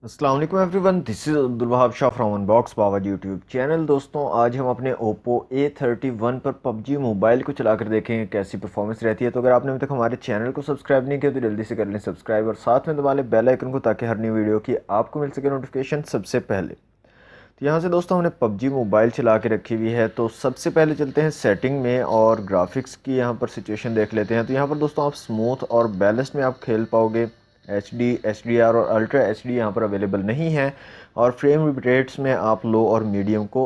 अस्सलाम वालेकुम everyone, this is Abdul Wahab Shah from unbox power YouTube channel. दोस्तों, आज हम अपने ओप्पो A31 पर पबजी मोबाइल को चलाकर देखेंगे कैसी परफॉर्मेंस रहती है। तो अगर आपने अभी तक हमारे चैनल को सब्सक्राइब नहीं किया तो जल्दी से कर लें सब्सक्राइब और साथ में दबा लें बेल आइकन को, ताकि हर नई वीडियो की आपको मिल सके नोटिफिकेशन सबसे पहले। तो यहाँ से दोस्तों हमने पबजी मोबाइल चला के रखी हुई है। तो सबसे पहले चलते हैं सेटिंग में और ग्राफिक्स की यहाँ पर सिचुएशन देख लेते हैं। तो यहाँ पर दोस्तों आप स्मूथ और बैलेंस में आप खेल पाओगे। HD, HDR और अल्ट्रा HD यहाँ पर अवेलेबल नहीं है। और फ्रेम रेट्स में आप लो और मीडियम को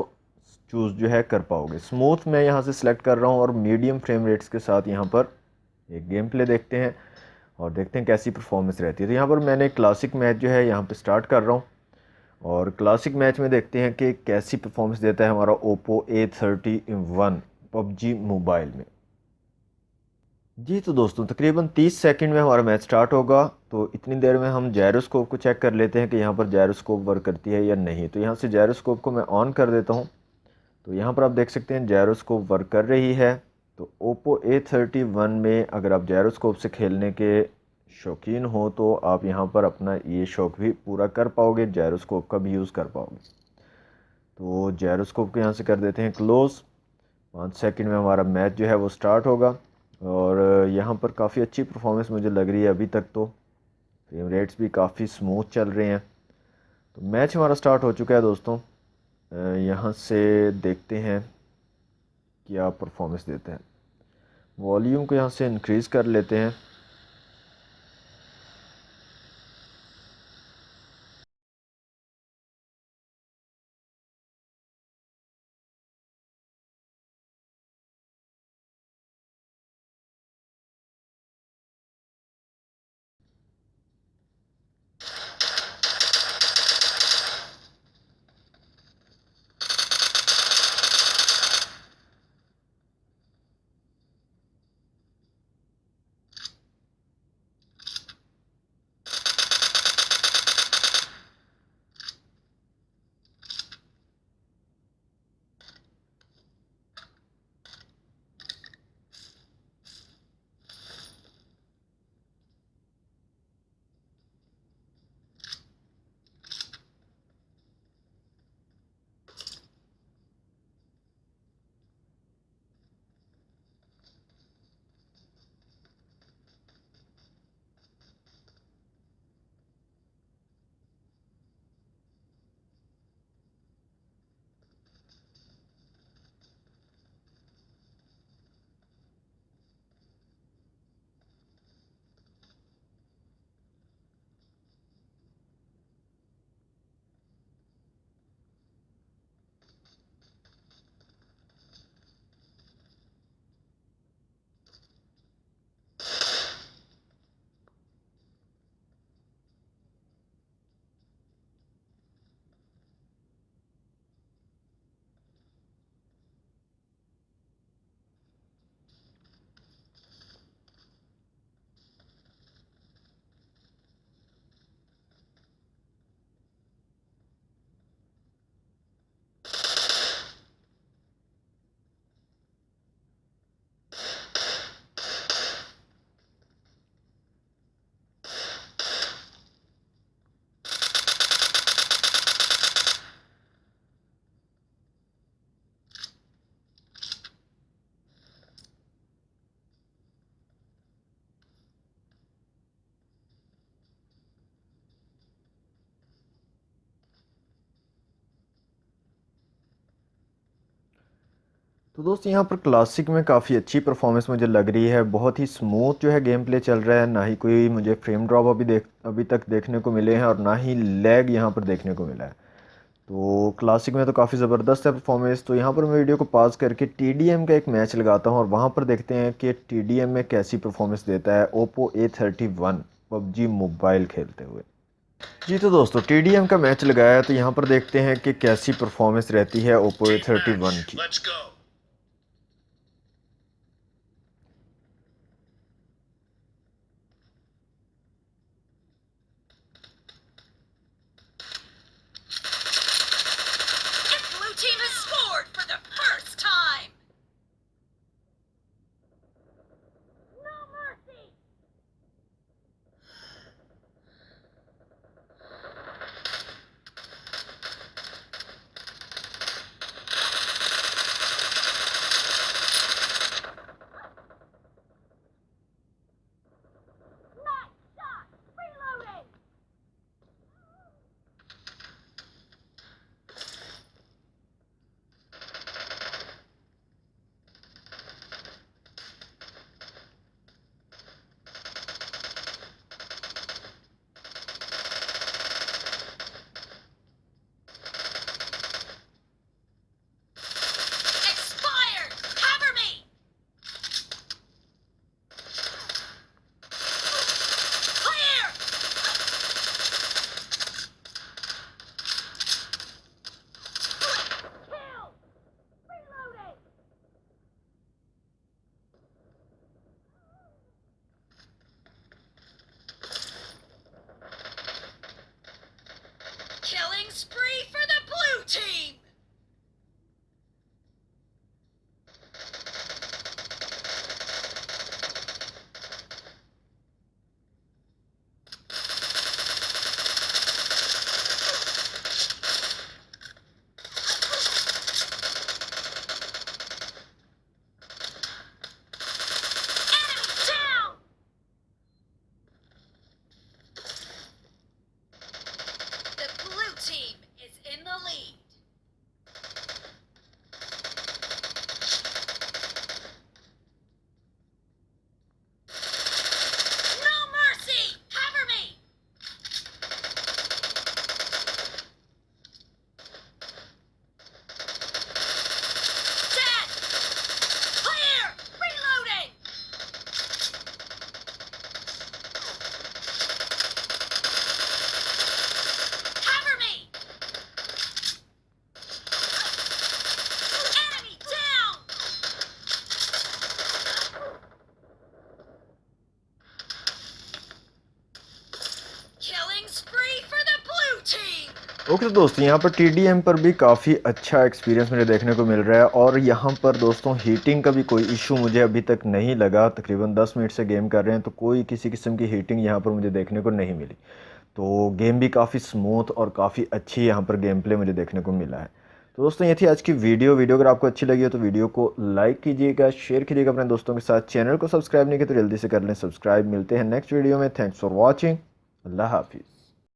चूज़ जो है कर पाओगे। स्मूथ मैं यहाँ से सिलेक्ट कर रहा हूँ और मीडियम फ्रेम रेट्स के साथ यहाँ पर एक गेम प्ले देखते हैं और देखते हैं कैसी परफॉर्मेंस रहती है। तो यहाँ पर मैंने क्लासिक मैच जो है यहाँ पर स्टार्ट कर रहा हूँ और क्लासिक मैच में देखते हैं कि कैसी परफॉर्मेंस देता है हमारा ओप्पो A31 पबजी मोबाइल में। जी तो दोस्तों, तकरीबन 30 सेकंड में हमारा मैच स्टार्ट होगा। तो इतनी देर में हम जायरोस्कोप को चेक कर लेते हैं कि यहाँ पर जायरोस्कोप वर्क करती है या नहीं। तो यहाँ से जायरोस्कोप को मैं ऑन कर देता हूँ। तो यहाँ पर आप देख सकते हैं जायरोस्कोप वर्क कर रही है। तो ओप्पो A31 में अगर आप जायरोस्कोप से खेलने के शौकीन हो तो आप यहाँ पर अपना ये शौक भी पूरा कर पाओगे, जायरोस्कोप का भी यूज़ कर पाओगे। तो जायरोस्कोप को यहाँ से कर देते हैं क्लोज़। 5 सेकंड में हमारा मैच जो है वो स्टार्ट होगा और यहाँ पर काफ़ी अच्छी परफॉर्मेंस मुझे लग रही है अभी तक। तो फ्रेम रेट्स भी काफ़ी स्मूथ चल रहे हैं। तो मैच हमारा स्टार्ट हो चुका है दोस्तों। यहाँ से देखते हैं क्या परफॉर्मेंस देते हैं। वॉल्यूम को यहाँ से इंक्रीज़ कर लेते हैं। तो दोस्त, यहाँ पर क्लासिक में काफ़ी अच्छी परफॉर्मेंस मुझे लग रही है। बहुत ही स्मूथ जो है गेम प्ले चल रहा है। ना ही कोई मुझे फ्रेम ड्रॉप अभी तक देखने को मिले हैं और ना ही लैग यहाँ पर देखने को मिला है। तो क्लासिक में तो काफ़ी ज़बरदस्त है परफॉर्मेंस। तो यहाँ पर मैं वीडियो को पॉज करके TDM का एक मैच लगाता हूँ और वहाँ पर देखते हैं कि TDM में कैसी परफॉर्मेंस देता है ओप्पो A31 पबजी मोबाइल खेलते हुए। जी तो दोस्तों, TDM का मैच लगाया है तो यहाँ पर देखते हैं कि कैसी परफॉर्मेंस रहती है ओप्पो A31 की। Blue team has scored for the first time! No mercy! Killing spree for the blue team! Team is in the lead. No mercy! Cover me! Dead! Clear! Reloading! Cover me! Enemy down! Killing spree for the blue team! Okay तो दोस्तों यहाँ पर TDM पर भी काफ़ी अच्छा experience मुझे देखने को मिल रहा है और यहाँ पर दोस्तों हीटिंग का भी कोई इशू मुझे अभी तक नहीं लगा। तकरीबन 10 मिनट से गेम कर रहे हैं तो कोई किसी किस्म की हीटिंग यहाँ पर मुझे देखने को नहीं मिली। तो गेम भी काफ़ी स्मूथ और काफ़ी अच्छी यहाँ पर गेम प्ले मुझे देखने को मिला है। तो दोस्तों ये थी आज की वीडियो अगर आपको अच्छी लगी हो तो वीडियो को लाइक कीजिएगा, शेयर कीजिएगा अपने दोस्तों के साथ। चैनल को सब्सक्राइब नहीं किया तो जल्दी से कर लें सब्सक्राइब। मिलते हैं नेक्स्ट वीडियो में। Thanks for watching. अल्लाह हाफिज़।